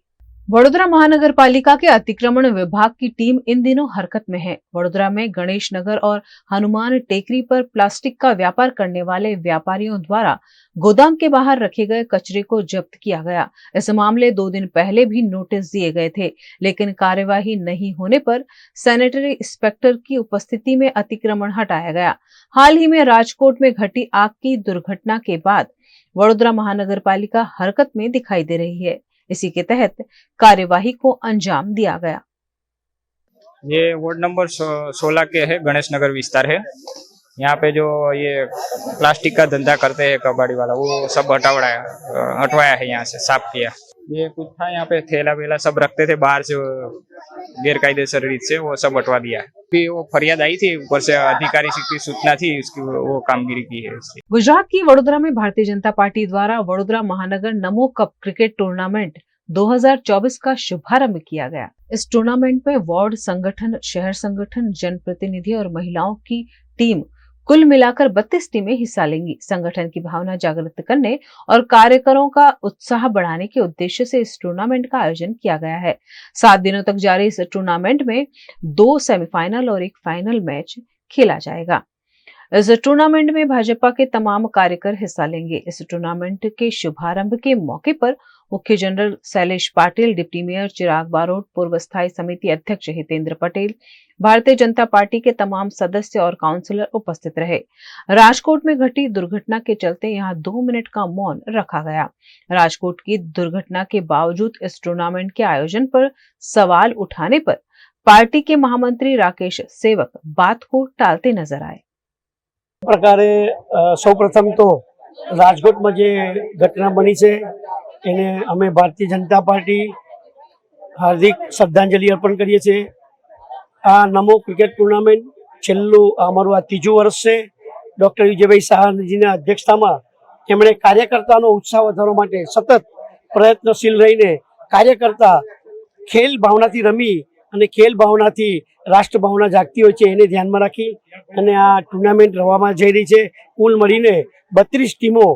वडोदरा महानगर पालिका के अतिक्रमण विभाग की टीम इन दिनों हरकत में है। वडोदरा में गणेश नगर और हनुमान टेकरी पर प्लास्टिक का व्यापार करने वाले व्यापारियों द्वारा गोदाम के बाहर रखे गए कचरे को जब्त किया गया। इस मामले 2 दिन पहले भी नोटिस दिए गए थे, लेकिन कार्यवाही नहीं होने पर सैनिटरी इंस्पेक्टर की उपस्थिति में अतिक्रमण हटाया गया। हाल ही में राजकोट में घटी आग की दुर्घटना के बाद वडोदरा महानगर पालिका हरकत में दिखाई दे रही है। इसी के तहत कार्यवाही को अंजाम दिया गया। ये वार्ड नंबर 16 के है, गणेश नगर विस्तार है। यहाँ पे जो ये प्लास्टिक का धंधा करते हैं कबाड़ी वाला, वो सब हटवाया है, यहाँ से साफ किया। ये कुछ था यहाँ पे थैला वेला सब रखते थे बाहर से गैरकायदेसर रीत से, वो सब हटवा दिया है। फिर वो फरियाद आई थी, ऊपर से अधिकारी की सूचना थी, उसकी वो कामगिरी की है। गुजरात की वडोदरा में भारतीय जनता पार्टी द्वारा वडोदरा महानगर नमो कप क्रिकेट टूर्नामेंट 2024 का शुभारंभ किया गया। इस टूर्नामेंट में वार्ड संगठन, शहर संगठन, जनप्रतिनिधि और महिलाओं की टीम कुल मिलाकर 32 टीमें हिस्सा लेंगी। संगठन की भावना जागृत करने और कार्यकरों का उत्साह बढ़ाने के उद्देश्य से इस टूर्नामेंट का आयोजन किया गया है। 7 दिनों तक जारी इस टूर्नामेंट में 2 सेमीफाइनल और 1 फाइनल मैच खेला जाएगा। इस टूर्नामेंट में भाजपा के तमाम कार्यकर हिस्सा लेंगे। इस टूर्नामेंट के शुभारंभ के मौके पर मुख्य general Shailesh Patil, deputy mayor Chirag Barot, पूर्व स्थायी समिति अध्यक्ष हितेंद्र पटेल, भारतीय जनता पार्टी के तमाम सदस्य और काउंसलर उपस्थित रहे। राजकोट में घटी दुर्घटना के चलते यहां 2 मिनट का मौन रखा गया। राजकोट की दुर्घटना के बावजूद इस टूर्नामेंट के आयोजन पर सवाल उठाने पर पार्टी के महामंत्री राकेश सेवक बात को टालते नजर आए। प्रकारे सौप्रथम तो राजकोट में जे घटना बनी है એને અમે ભારતીય જનતા પાર્ટી હાર્દિક શ્રદ્ધાંજલિ અર્પણ કરીએ છીએ। આ નમો ક્રિકેટ ટુર્નામેન્ટ છેલ્લું અમારું આ 3જું વર્ષ છે। ડૉક્ટર વિજયભાઈ શાહજીના અધ્યક્ષતામાં એમણે કાર્યકર્તાનો ઉત્સાહ વધારવા માટે સતત પ્રયત્નશીલ રહીને કાર્યકર્તા ખેલ ભાવનાથી રમી અને ખેલ ભાવનાથી રાષ્ટ્ર ભાવના જાગતી હોય છે એને ધ્યાનમાં રાખી અને આ ટુર્નામેન્ટ રમવામાં જઈ રહી છે। કુલ મળીને 32 ટીમો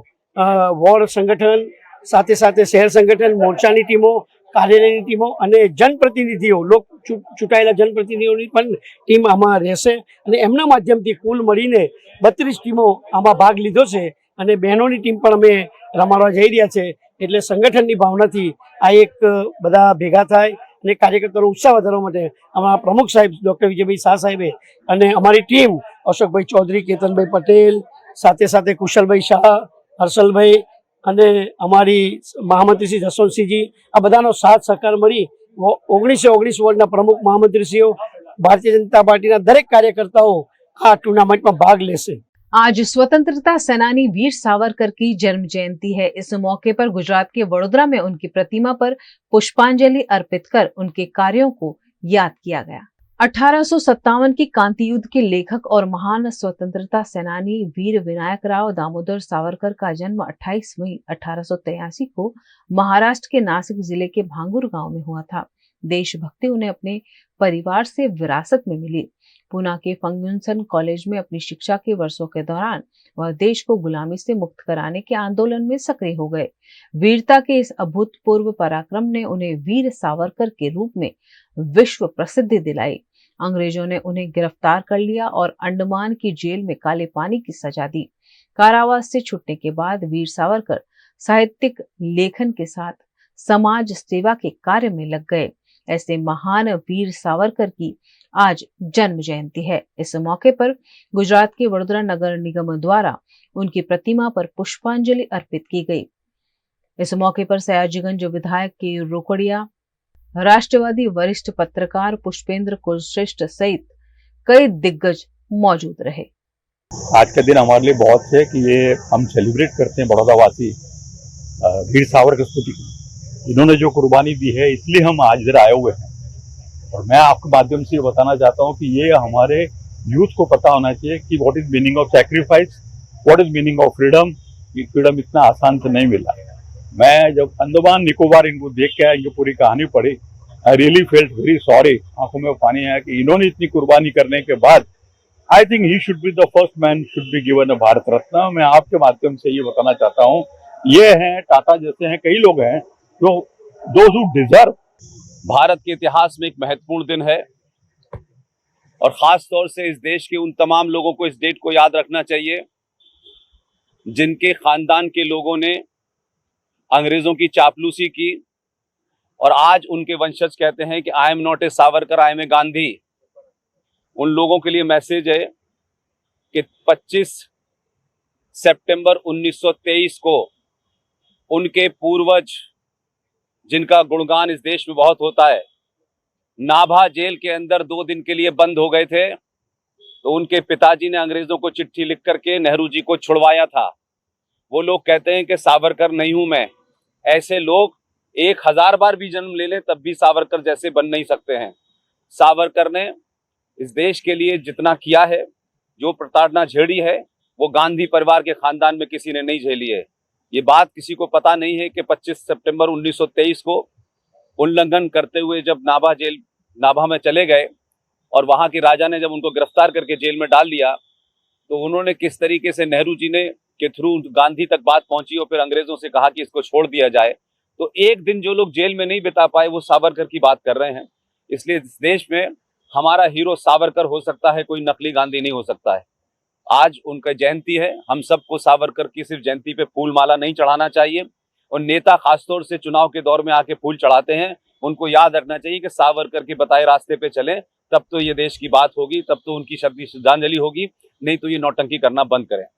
વોર્ડ સંગઠન સાથે સાથે શહેર સંગઠન મોરચાની ટીમો, કાર્યાલયની ટીમો અને જનપ્રતિનિધિઓ, લોક ચૂંટાયેલા જનપ્રતિનિધિઓની પણ ટીમ આમાં રહેશે અને એમના માધ્યમથી કુલ મળીને 32 ટીમો આમાં ભાગ લીધો છે અને બહેનોની ટીમ પણ અમે રમાડવા જઈ રહ્યા છે। એટલે સંગઠનની ભાવનાથી આ એક બધા ભેગા થાય અને કાર્યકર્તાનો ઉત્સાહ વધારવા માટે અમારા પ્રમુખ સાહેબ ડૉક્ટર વિજયભાઈ શાહ સાહેબે અને અમારી ટીમ અશોકભાઈ ચૌધરી, કેતનભાઈ પટેલ, સાથે સાથે કુશલભાઈ શાહ, હર્ષલભાઈ અને અમારી મહામંત્રી શ્રી જસવંતસિંહજી, આ બધાનો સાથ સહકાર મળી 19 વોર્ડના પ્રમુખ મહામંત્રીશ્રીઓ, ભારતીય जनता પાર્ટીના દરેક કાર્યકર્તાઓ આ ટુર્નામેન્ટમાં ભાગ લેશે। आज स्वतंत्रता सेनानी वीर सावरकर की जन्म जयंती है। इस मौके पर गुजरात के वडोदरा में उनकी प्रतिमा पर पुष्पांजलि अर्पित कर उनके कार्यों को याद किया गया। 1857 की क्रांति युद्ध के लेखक और महान स्वतंत्रता सेनानी वीर विनायक राव दामोदर सावरकर का जन्म 28 मई 1883 को महाराष्ट्र के नासिक जिले के भांगुर गांव में हुआ था। देशभक्ति उन्हें अपने परिवार से विरासत में मिली। पुणे के फर्ग्यूसन कॉलेज में अपनी शिक्षा के वर्षों के दौरान वह देश को गुलामी से मुक्त कराने के आंदोलन में सक्रिय हो गए। वीरता के इस अभूतपूर्व पराक्रम ने उन्हें वीर सावरकर के रूप में विश्व प्रसिद्धि दिलाई। अंग्रेजों ने उन्हें गिरफ्तार कर लिया और अंडमान की जेल में काले पानी की सजा दी। कारावास से छूटने के बाद वीर सावरकर साहित्यिक लेखन के साथ समाज सेवा के कार्य में लग गए। ऐसे महान वीर सावरकर की आज जन्म जयंती है। इस मौके पर गुजरात के वडोदरा नगर निगम द्वारा उनकी प्रतिमा पर पुष्पांजलि अर्पित की गई। इस मौके पर सयाजीगंज विधायक के रोकड़िया, राष्ट्रवादी वरिष्ठ पत्रकार पुष्पेंद्र कुलश्रेष्ठ सहित कई दिग्गज मौजूद रहे। आज का दिन हमारे लिए बहुत है कि ये हम सेलिब्रेट करते हैं बड़ौदा वासी वीर सावरकर स्तुति। इन्होंने जो कुर्बानी दी है इसलिए हम आज इधर आए हुए हैं। और मैं आपके माध्यम से ये बताना चाहता हूँ कि ये हमारे यूथ को पता होना चाहिए कि what is meaning of sacrifice, what is meaning of freedom. ये फ्रीडम इतना आसान से नहीं मिला। मैं जब अंडमान निकोबार इनको देख के इनकी पूरी कहानी पढ़ी, I really felt very sorry. आंखों में पानी आया कि इन्होंने इतनी कुर्बानी करने के बाद I think he should be the first man should be given a Bharat Ratna. मैं आपके माध्यम से ये बताना चाहता हूँ, ये हैं टाटा जैसे हैं, कई लोग हैं जो दोज़ हू डिजर्व। भारत के इतिहास में एक महत्वपूर्ण दिन है और खास तौर से इस देश के उन तमाम लोगों को इस डेट को याद रखना चाहिए जिनके खानदान के लोगों ने अंग्रेजों की चापलूसी की और आज उनके वंशज कहते हैं कि I am not a Savarkar, I am a Gandhi. उन लोगों के लिए मैसेज है कि 25 सितंबर 1923 को उनके पूर्वज, जिनका गुणगान इस देश में बहुत होता है, नाभा जेल के अंदर 2 दिन के लिए बंद हो गए थे। तो उनके पिताजी ने अंग्रेजों को चिट्ठी लिख करके नेहरू जी को छुड़वाया था। वो लोग कहते हैं कि सावरकर नहीं हूं मैं। ऐसे लोग 1000 बार भी जन्म ले लें तब भी सावरकर जैसे बन नहीं सकते हैं। सावरकर ने इस देश के लिए जितना किया है, जो प्रताड़ना झेली है, वो गांधी परिवार के खानदान में किसी ने नहीं झेली है। ये बात किसी को पता नहीं है कि 25 सितंबर 1923 को उल्लंघन करते हुए जब नाभा में चले गए और वहां के राजा ने जब उनको गिरफ्तार करके जेल में डाल दिया, तो उन्होंने किस तरीके से नेहरू जी ने के थ्रू गांधी तक बात पहुंची और फिर अंग्रेजों से कहा कि इसको छोड़ दिया जाए। तो एक दिन जो लोग जेल में नहीं बिता पाए वो सावरकर की बात कर रहे हैं। इसलिए इस देश में हमारा हीरो सावरकर हो सकता है, कोई नकली गांधी नहीं हो सकता है। आज उनका जयंती है। हम सबको सावरकर की सिर्फ जयंती पे फूल माला नहीं चढ़ाना चाहिए और नेता खासतौर से चुनाव के दौर में आके फूल चढ़ाते हैं, उनको याद रखना चाहिए कि सावरकर के बताए रास्ते पे चलें, तब तो ये देश की बात होगी, तब तो उनकी शब्द श्रद्धांजलि होगी, नहीं तो ये नौटंकी करना बंद करें।